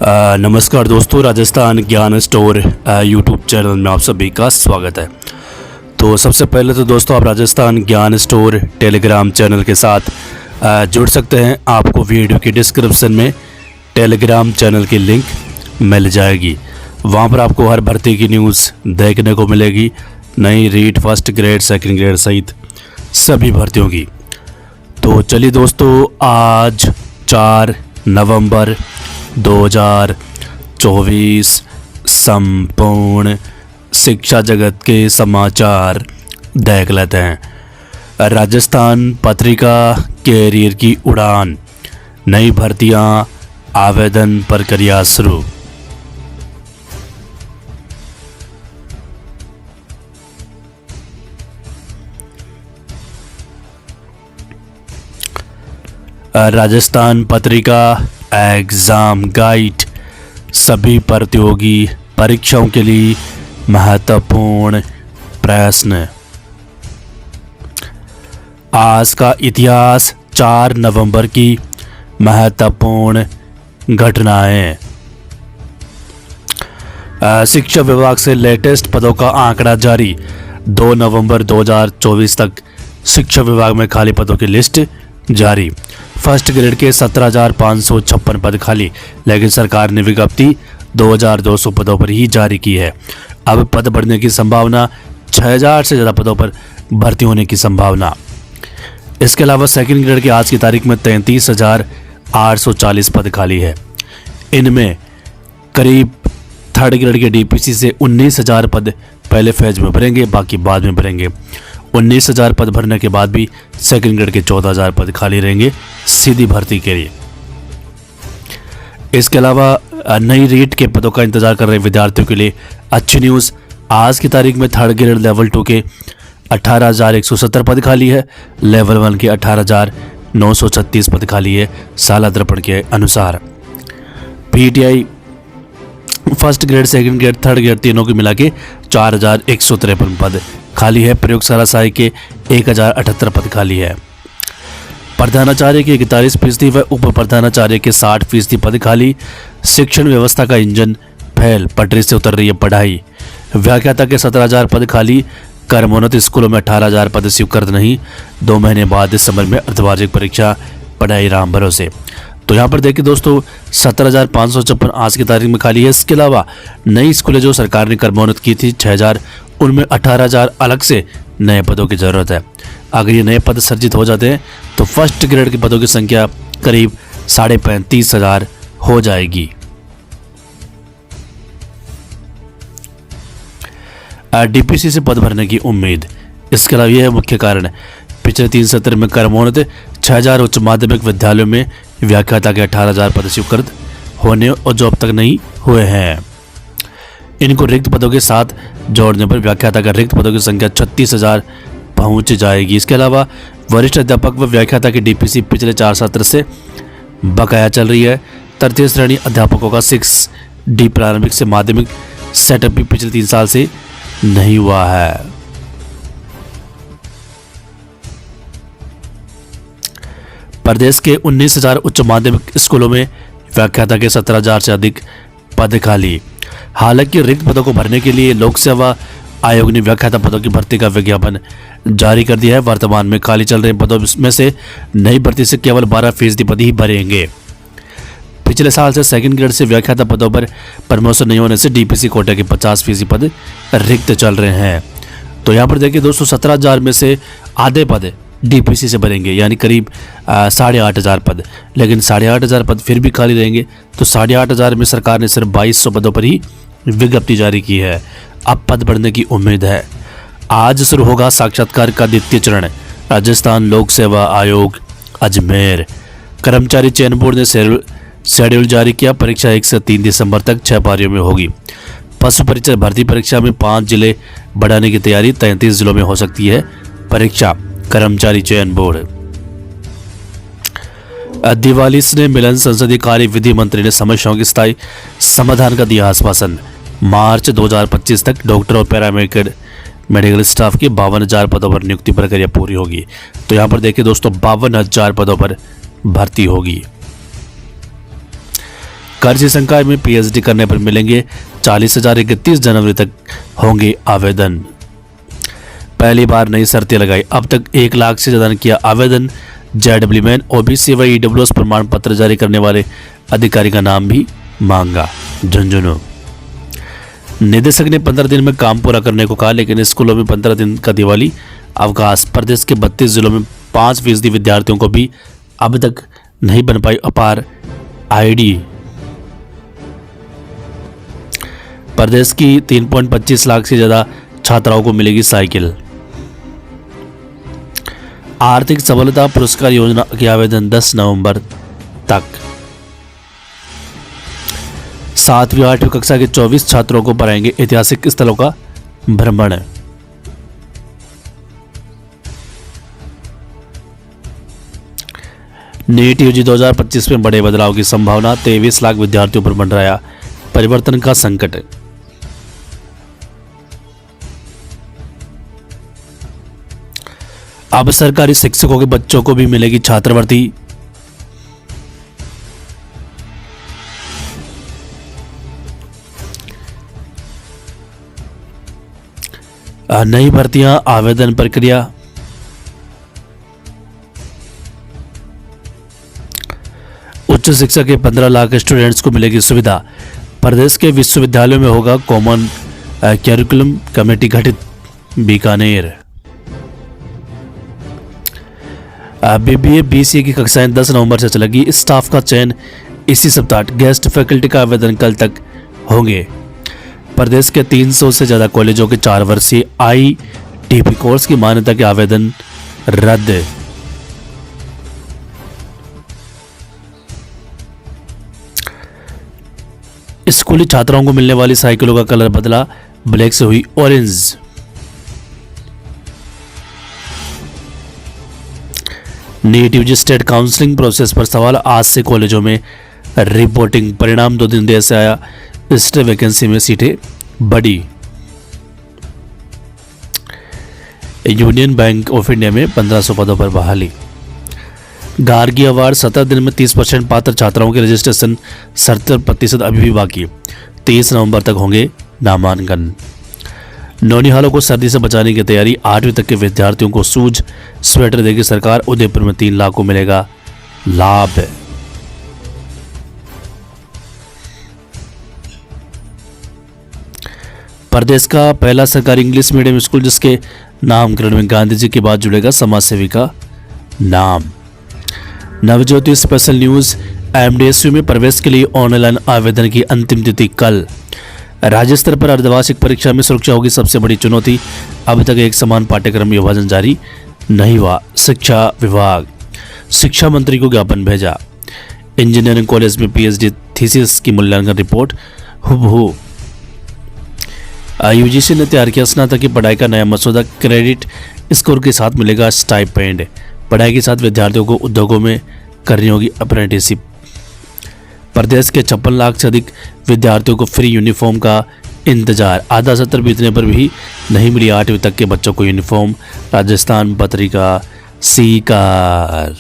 नमस्कार दोस्तों, राजस्थान ज्ञान स्टोर यूट्यूब चैनल में आप सभी का स्वागत है। तो सबसे पहले तो दोस्तों, आप राजस्थान ज्ञान स्टोर टेलीग्राम चैनल के साथ जुड़ सकते हैं। आपको वीडियो की डिस्क्रिप्शन में टेलीग्राम चैनल की लिंक मिल जाएगी। वहां पर आपको हर भर्ती की न्यूज़ देखने को मिलेगी, नई REET first grade second grade सहित सभी भर्तियों की। तो चलिए दोस्तों, आज 4 नवंबर 2024 संपूर्ण शिक्षा जगत के समाचार देख लेते हैं। राजस्थान पत्रिका कैरियर की उड़ान, नई भर्तियां आवेदन प्रक्रिया शुरू। राजस्थान पत्रिका एग्जाम गाइड, सभी प्रतियोगी परीक्षाओं के लिए महत्वपूर्ण प्रश्न। आज का इतिहास, 4 नवंबर की महत्वपूर्ण घटनाएं। शिक्षा विभाग से लेटेस्ट पदों का आंकड़ा जारी। 2 नवंबर 2024 तक शिक्षा विभाग में खाली पदों की लिस्ट जारी। फर्स्ट ग्रेड के 17,556 पद खाली, लेकिन सरकार ने विज्ञप्ति 2,200 पदों पर ही जारी की है। अब पद बढ़ने की संभावना, 6,000 से ज़्यादा पदों पर भर्ती होने की संभावना। इसके अलावा सेकंड ग्रेड की आज की तारीख में 33,840 पद खाली है। इनमें करीब थर्ड ग्रेड के डीपीसी से 19,000 पद पहले फेज में भरेंगे, बाकी बाद में भरेंगे। 19,000 पद भरने के बाद भी सेकंड ग्रेड के 14,000 पद खाली रहेंगे सीधी भर्ती के लिए। इसके अलावा नई रीट के पदों का इंतजार कर रहे विद्यार्थियों के लिए अच्छी न्यूज़। आज की तारीख में थर्ड ग्रेड लेवल 2 के 18,170 पद खाली है, लेवल 1 के 18,936 पद खाली है साला दर्पण के अनुसार। PTI first grade second grade third grade तीनों की मिला के 4,153 पद खाली है। प्रयोगशाला सहायक के 1,078 पद खाली है। प्रधानाचार्य के 41% व उप प्रधानाचार्य के 60% पद खाली। शिक्षण व्यवस्था का इंजन फेल, पटरी से उतर रही है पढ़ाई। व्याख्याता के 17,000 पद खाली। कर्मोन्नत स्कूलों में 18,000 पद स्वीकृत नहीं। 2 महीने बाद दिसंबर में अर्धवार्षिक परीक्षा, पढ़ाई राम भरोसे। तो यहाँ पर देखिए दोस्तों, 17,556 आज की तारीख में खाली है। इसके अलावा नई स्कूलें जो सरकार ने कर्मोन्नत की थी 6,000, उनमें 18,000 अलग से नए पदों की ज़रूरत है। अगर ये नए पद सर्जित हो जाते हैं तो फर्स्ट ग्रेड के पदों की संख्या करीब 35,500 हो जाएगी। डीपीसी से पद भरने की उम्मीद। इसके अलावा यह मुख्य कारण है, पिछले 3 सत्र में कर्मोन्नत 6,000 उच्च माध्यमिक विद्यालयों में व्याख्याता के 18,000 पद स्वीकृत होने और जो अब तक नहीं हुए हैं। इनको रिक्त पदों के साथ जोड़ने पर व्याख्याता का रिक्त पदों की संख्या 36,000 पहुंच जाएगी। इसके अलावा वरिष्ठ अध्यापक व व्याख्याता की डीपीसी पिछले 4 सत्र से बकाया चल रही है। तृतीय श्रेणी अध्यापकों का 6D प्रारंभिक से माध्यमिक सेटअप भी पिछले 3 साल से नहीं हुआ है। प्रदेश के 19,000 उच्च माध्यमिक स्कूलों में व्याख्याता के 17,000 से अधिक पद खाली। हालांकि रिक्त पदों को भरने के लिए लोक सेवा आयोग ने व्याख्याता पदों की भर्ती का विज्ञापन जारी कर दिया है। वर्तमान में खाली चल रहे पदों में से नई भर्ती से केवल 12% पद ही भरेंगे। पिछले साल से सेकंड ग्रेड से व्याख्याता पदों पर प्रमोशन नहीं होने से डीपीसी कोटे के 50% पद रिक्त चल रहे हैं। तो यहाँ पर देखिए दोस्तों, 17,000 में से आधे पद डीपीसी से भरेंगे, यानी करीब 8,500 पद। लेकिन 8,500 पद फिर भी खाली रहेंगे। तो 8,500 में सरकार ने सिर्फ 2,200 पदों पर ही विज्ञप्ति जारी की है। अब पद बढ़ने की उम्मीद है। आज शुरू होगा साक्षात्कार का द्वितीय चरण। राजस्थान लोक सेवा आयोग अजमेर कर्मचारी चयन बोर्ड ने शेड्यूल जारी किया। परीक्षा 1 से 3 दिसंबर तक 6 पारियों में होगी। पशु परिचय भर्ती परीक्षा में 5 जिले बढ़ाने की तैयारी। 33 जिलों में हो सकती है परीक्षा। कर्मचारी चयन बोर्ड। दिवाली ने मिलन संसदीय कार्य विधि मंत्री ने समस्याओं के स्थायी समाधान का दिया आश्वासन। मार्च 2025 तक डॉक्टर और मेडिकल स्टाफ की 52,000 पदों पर नियुक्ति प्रक्रिया पूरी होगी। तो यहाँ पर देखिए दोस्तों, 52,000 पदों पर भर्ती होगी। कर्ज की शंका में पीएचडी करने पर मिलेंगे 40,000। 31 जनवरी तक होंगे आवेदन। पहली बार नई शर्तें लगाई, अब तक 1 लाख से ज्यादा ने किया आवेदन। जेडब्ल्यू मैन ओबीसी व ईडब्ल्यूएस प्रमाण पत्र जारी करने वाले अधिकारी का नाम भी मांगा। झुंझुनू निदेशक ने 15 दिन में काम पूरा करने को कहा, लेकिन स्कूलों में 15 दिन का दिवाली अवकाश। प्रदेश के 32 जिलों में 5% विद्यार्थियों को भी अब तक नहीं बन पाई अपार आईडी। प्रदेश की 3.25 लाख से ज्यादा छात्राओं को मिलेगी साइकिल। आर्थिक सबलता पुरस्कार योजना के आवेदन 10 नवंबर तक। 7वीं 8वीं कक्षा के 24 छात्रों को कराएंगे ऐतिहासिक स्थलों का भ्रमण। नीट यूजी 2025 में बड़े बदलाव की संभावना। 23 लाख विद्यार्थियों पर मंडराया परिवर्तन का संकट। अब सरकारी शिक्षकों के बच्चों को भी मिलेगी छात्रवृत्ति। नई भर्तियां आवेदन प्रक्रिया। उच्च शिक्षा के 15 लाख स्टूडेंट्स को मिलेगी सुविधा। प्रदेश के विश्वविद्यालयों में होगा कॉमन कैरिकुलम कमेटी गठित। बीकानेर बीबीए बीसीए की कक्षाएं 10 नवंबर से चलेगी। स्टाफ का चयन इसी सप्ताह। गेस्ट फैकल्टी का आवेदन कल तक होंगे। प्रदेश के 300 से ज्यादा कॉलेजों के 4 वर्षीय आईटीपी कोर्स की मान्यता के आवेदन रद्द। स्कूली छात्राओं को मिलने वाली साइकिलों का कलर बदला, ब्लैक से हुई orange. NEET UG state counselling process पर सवाल। आज से कॉलेजों में रिपोर्टिंग। परिणाम 2 दिन देर से आया। स्टेट वैकेंसी में सीटें बढ़ी। यूनियन बैंक ऑफ इंडिया में 1500 पदों पर बहाली। गार्गी अवार्ड 17 दिन में 30% पात्र छात्राओं के रजिस्ट्रेशन। 70% अभी भी बाकी। 23 नवंबर तक होंगे नामांकन। नौनिहालों को सर्दी से बचाने की तैयारी। 8वीं तक के विद्यार्थियों को शूज स्वेटर देगी सरकार। उदयपुर में 3 लाख को मिलेगा लाभ। प्रदेश का पहला सरकारी इंग्लिश मीडियम स्कूल जिसके नामकरण में गांधी जी के बाद जुड़ेगा समाजसेवी का नाम। Navjyoti special news. एमडीएसयू में प्रवेश के लिए ऑनलाइन आवेदन की अंतिम तिथि कल। राज्य स्तर पर अर्धवार्षिक परीक्षा में सुरक्षा होगी सबसे बड़ी चुनौती। अब तक एक समान पाठ्यक्रम विभाजन जारी नहीं हुआ। शिक्षा विभाग शिक्षा मंत्री को ज्ञापन भेजा। इंजीनियरिंग कॉलेज में पीएचडी थीसिस की मूल्यांकन रिपोर्ट हुबहू। यूजीसी ने तैयार किया स्नातक की पढ़ाई का नया मसौदा। क्रेडिट स्कोर के साथ मिलेगा स्टाइपेंड। पढ़ाई के साथ विद्यार्थियों को उद्योगों में करनी होगी अप्रेंटिसशिप। प्रदेश के 56 लाख से अधिक विद्यार्थियों को फ्री यूनिफॉर्म का इंतजार। आधा सत्र बीतने पर भी नहीं मिली 8वीं तक के बच्चों को यूनिफॉर्म। राजस्थान पत्रिका सीकर।